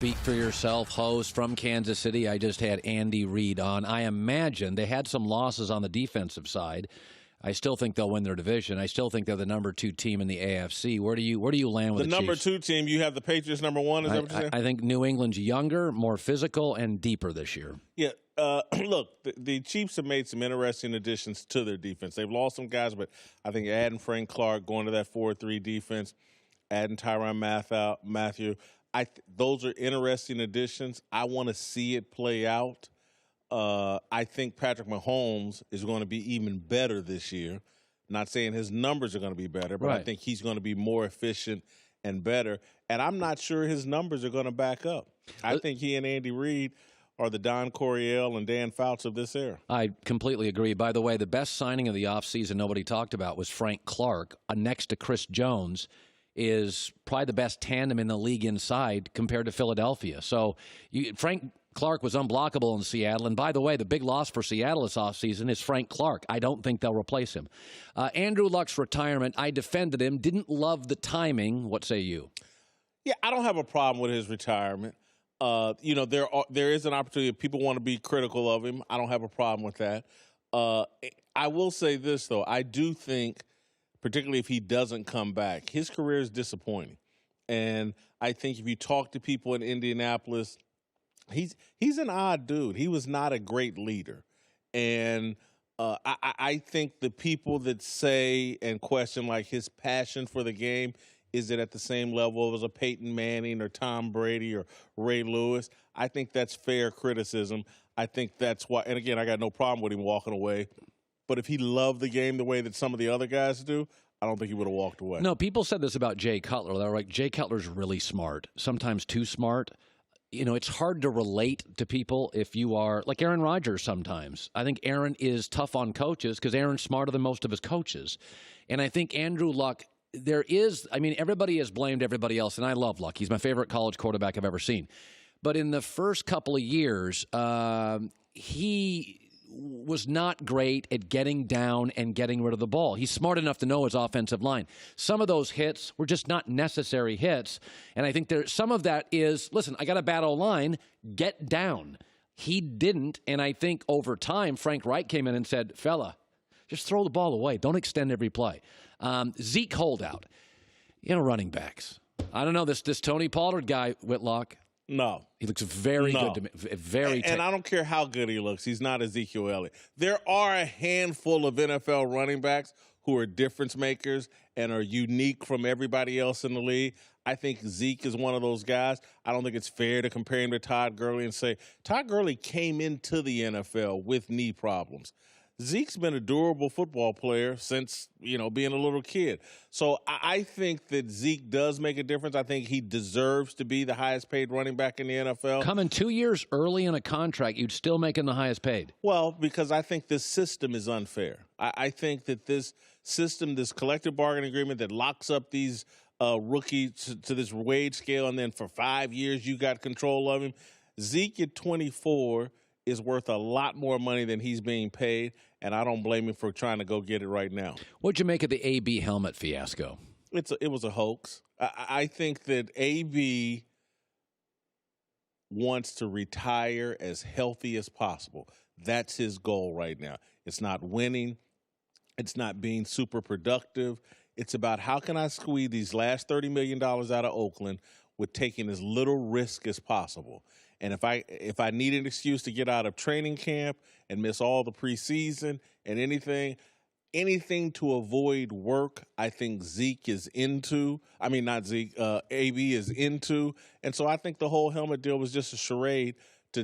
Speak for yourself, host from Kansas City. I just had Andy Reid on. I imagine they had some losses on the defensive side. I still think they'll win their division. I still think they're the number 2 team in the AFC. Where do you land with the number Chiefs? 2 team? You have the Patriots number 1. Is that what you're saying? I think New England's younger, more physical, and deeper this year. Yeah. Look, the Chiefs have made some interesting additions to their defense. They've lost some guys, but I think adding Frank Clark, going to that 4-3 defense, adding Tyrann Mathieu, those are interesting additions. I want to see it play out. I think Patrick Mahomes is going to be even better this year. Not saying his numbers are going to be better, but Right. I think he's going to be more efficient and better. And I'm not sure his numbers are going to back up. I think he and Andy Reid are the Don Coryell and Dan Fouts of this era. I completely agree. By the way, the best signing of the offseason nobody talked about was Frank Clark, next to Chris Jones, is probably the best tandem in the league inside compared to Philadelphia. So Frank Clark was unblockable in Seattle. And by the way, the big loss for Seattle this offseason is Frank Clark. I don't think they'll replace him. Andrew Luck's retirement, I defended him, didn't love the timing. What say you? Yeah, I don't have a problem with his retirement. There is an opportunity. If people want to be critical of him, I don't have a problem with that. I will say this, though. I do think, particularly if he doesn't come back, his career is disappointing. And I think if you talk to people in Indianapolis, he's an odd dude. He was not a great leader. And I think the people that say and question, like, his passion for the game, is it at the same level as a Peyton Manning or Tom Brady or Ray Lewis? I think that's fair criticism. I think that's why, and again, I got no problem with him walking away. But if he loved the game the way that some of the other guys do, I don't think he would have walked away. No, people said this about Jay Cutler. They were like, Jay Cutler's really smart, sometimes too smart. You know, it's hard to relate to people if you are like Aaron Rodgers sometimes. I think Aaron is tough on coaches because Aaron's smarter than most of his coaches. And I think Andrew Luck, everybody has blamed everybody else, and I love Luck. He's my favorite college quarterback I've ever seen. But in the first couple of years, he was not great at getting down and getting rid of the ball. He's smart enough to know his offensive line. Some of those hits were just not necessary hits, and I think some of that is, listen, I got a bad O-line, get down. He didn't, and I think over time, Frank Reich came in and said, fella, just throw the ball away. Don't extend every play. Zeke holdout. Running backs. I don't know, this Tony Pollard guy, Whitlock. No. He looks very good to me. And I don't care how good he looks. He's not Ezekiel Elliott. There are a handful of NFL running backs who are difference makers and are unique from everybody else in the league. I think Zeke is one of those guys. I don't think it's fair to compare him to Todd Gurley and say, Todd Gurley came into the NFL with knee problems. Zeke's been a durable football player since, being a little kid. So I think that Zeke does make a difference. I think he deserves to be the highest paid running back in the NFL. Coming 2 years early in a contract, you'd still make him the highest paid. Well, because I think this system is unfair. I think that this system, this collective bargaining agreement that locks up these rookies to this wage scale, and then for 5 years you got control of him. Zeke at 24 is worth a lot more money than he's being paid, and I don't blame him for trying to go get it right now. What'd you make of the AB helmet fiasco? It was a hoax. I think that AB wants to retire as healthy as possible. That's his goal right now. It's not winning. It's not being super productive. It's about how can I squeeze these last $30 million out of Oakland with taking as little risk as possible. And if I need an excuse to get out of training camp and miss all the preseason and anything to avoid work, I think Zeke is into. I mean, not Zeke, AB is into. And so I think the whole helmet deal was just a charade to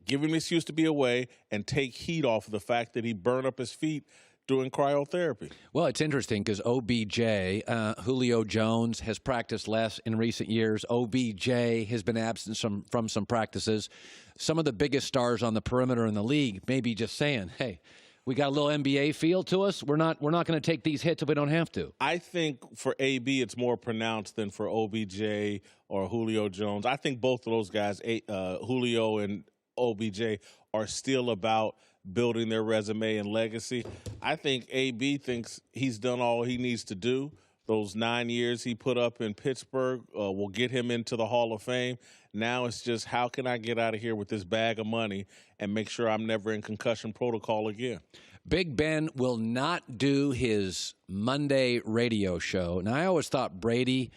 give him an excuse to be away and take heat off of the fact that he burned up his feet doing cryotherapy. Well, it's interesting because OBJ, Julio Jones, has practiced less in recent years. OBJ has been absent from some practices. Some of the biggest stars on the perimeter in the league may be just saying, hey, we got a little NBA feel to us. We're not going to take these hits if we don't have to. I think for AB it's more pronounced than for OBJ or Julio Jones. I think both of those guys, Julio and OBJ, are still about building their resume and legacy. I think AB thinks he's done all he needs to do, Those 9 years he put up in Pittsburgh will get him into the Hall of Fame. Now it's just, how can I get out of here with this bag of money and make sure I'm never in concussion protocol again? Big Ben will not do his Monday radio show. Now, I always thought Brady's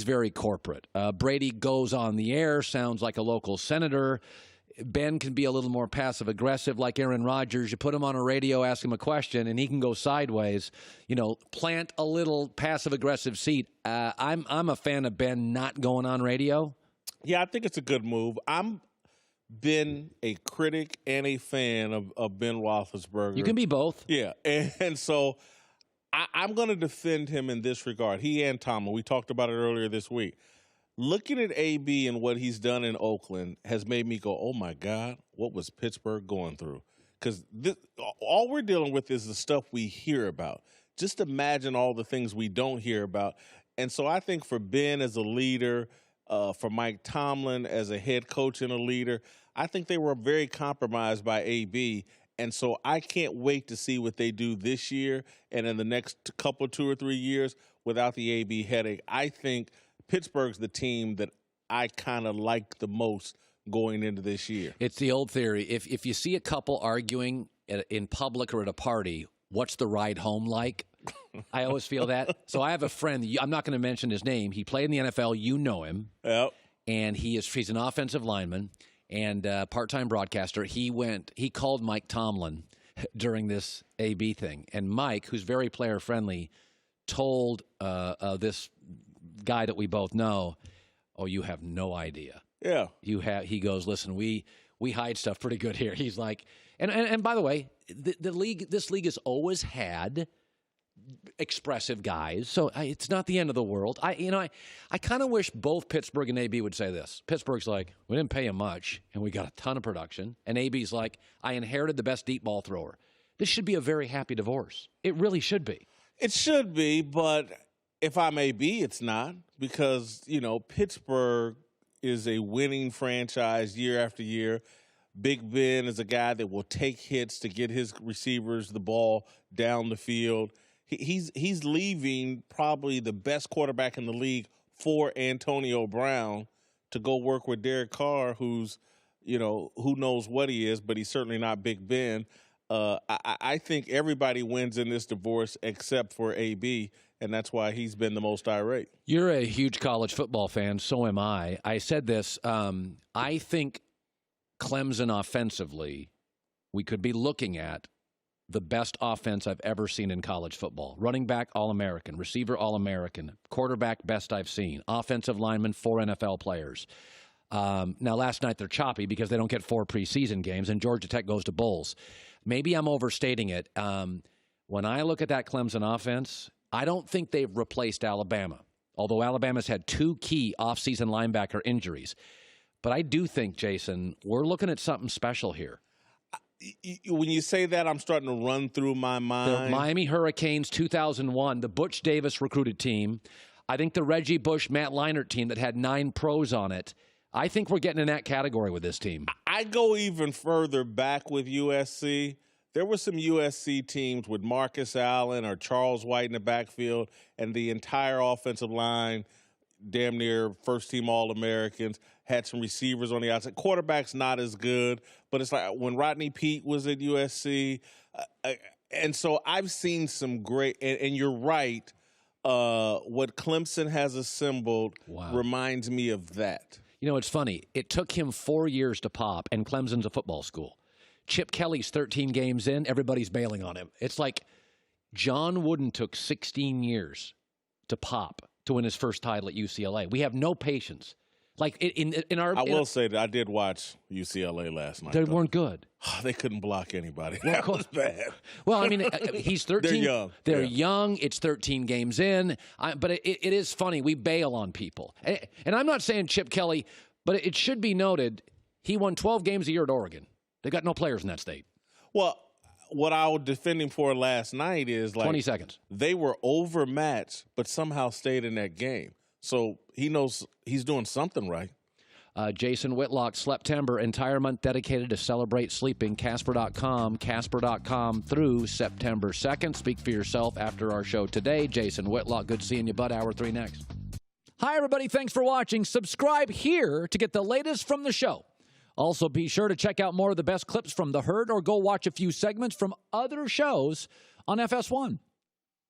very corporate. Brady goes on the air, sounds like a local senator. Ben can be a little more passive-aggressive like Aaron Rodgers. You put him on a radio, ask him a question, and he can go sideways. Plant a little passive-aggressive seat. I'm a fan of Ben not going on radio. Yeah, I think it's a good move. I'm been a critic and a fan of Ben Roethlisberger. You can be both. Yeah, and so I'm going to defend him in this regard. He and Tomlin, we talked about it earlier this week. Looking at AB and what he's done in Oakland has made me go, oh, my God, what was Pittsburgh going through? Because all we're dealing with is the stuff we hear about. Just imagine all the things we don't hear about. And so I think for Ben as a leader, for Mike Tomlin as a head coach and a leader, I think they were very compromised by AB. And so I can't wait to see what they do this year and in the next couple, 2 or 3 years without the AB headache. I think Pittsburgh's the team that I kind of like the most going into this year. It's the old theory. If you see a couple arguing in public or at a party, what's the ride home like? I always feel that. So I have a friend, I'm not going to mention his name. He played in the NFL. You know him. Yep. And he's an offensive lineman and part-time broadcaster. He called Mike Tomlin during this AB thing. And Mike, who's very player-friendly, told this guy that we both know, oh, you have no idea. Yeah. He goes, listen, we hide stuff pretty good here. He's like, and by the way, this league has always had expressive guys, so it's not the end of the world. I kind of wish both Pittsburgh and AB would say this. Pittsburgh's like, we didn't pay him much, and we got a ton of production. And AB's like, I inherited the best deep ball thrower. This should be a very happy divorce. It really should be. It should be, but if I'm AB, it's not, because, Pittsburgh is a winning franchise year after year. Big Ben is a guy that will take hits to get his receivers the ball down the field. He's leaving probably the best quarterback in the league for Antonio Brown to go work with Derek Carr, who's, who knows what he is, but he's certainly not Big Ben. I think everybody wins in this divorce except for AB, and that's why he's been the most irate. You're a huge college football fan, so am I. I said this. I think Clemson offensively, we could be looking at the best offense I've ever seen in college football. Running back, All-American. Receiver, All-American. Quarterback, best I've seen. Offensive lineman, 4 NFL players. Now, last night they're choppy because they don't get 4 preseason games, and Georgia Tech goes to bowls. Maybe I'm overstating it. When I look at that Clemson offense, I don't think they've replaced Alabama, although Alabama's had 2 key offseason linebacker injuries. But I do think, Jason, we're looking at something special here. When you say that, I'm starting to run through my mind. The Miami Hurricanes 2001, the Butch Davis recruited team. I think the Reggie Bush, Matt Leinart team that had 9 pros on it. I think we're getting in that category with this team. I go even further back with USC. There were some USC teams with Marcus Allen or Charles White in the backfield and the entire offensive line, damn near first-team All-Americans, had some receivers on the outside. Quarterback's not as good, but it's like when Rodney Peete was at USC. And so I've seen some great – and you're right, what Clemson has assembled reminds me of that. It's funny. It took him 4 years to pop, and Clemson's a football school. Chip Kelly's 13 games in, everybody's bailing on him. It's like John Wooden took 16 years to pop to win his first title at UCLA. We have no patience. Like in our, I will say that I did watch UCLA last night. They weren't good. They couldn't block anybody. Well, that was bad. Well, I mean, he's 13. They're young. They're young. It's 13 games in. But it is funny. We bail on people. And I'm not saying Chip Kelly, but it should be noted, he won 12 games a year at Oregon. They got no players in that state. Well, what I was defending for last night is 20 seconds. They were overmatched, but somehow stayed in that game. So he knows he's doing something right. Jason Whitlock, September, entire month dedicated to celebrate sleeping. Casper.com through September 2nd. Speak for yourself after our show today. Jason Whitlock, good seeing you, bud. Hour 3 next. Hi, everybody. Thanks for watching. Subscribe here to get the latest from the show. Also, be sure to check out more of the best clips from The Herd or go watch a few segments from other shows on FS1.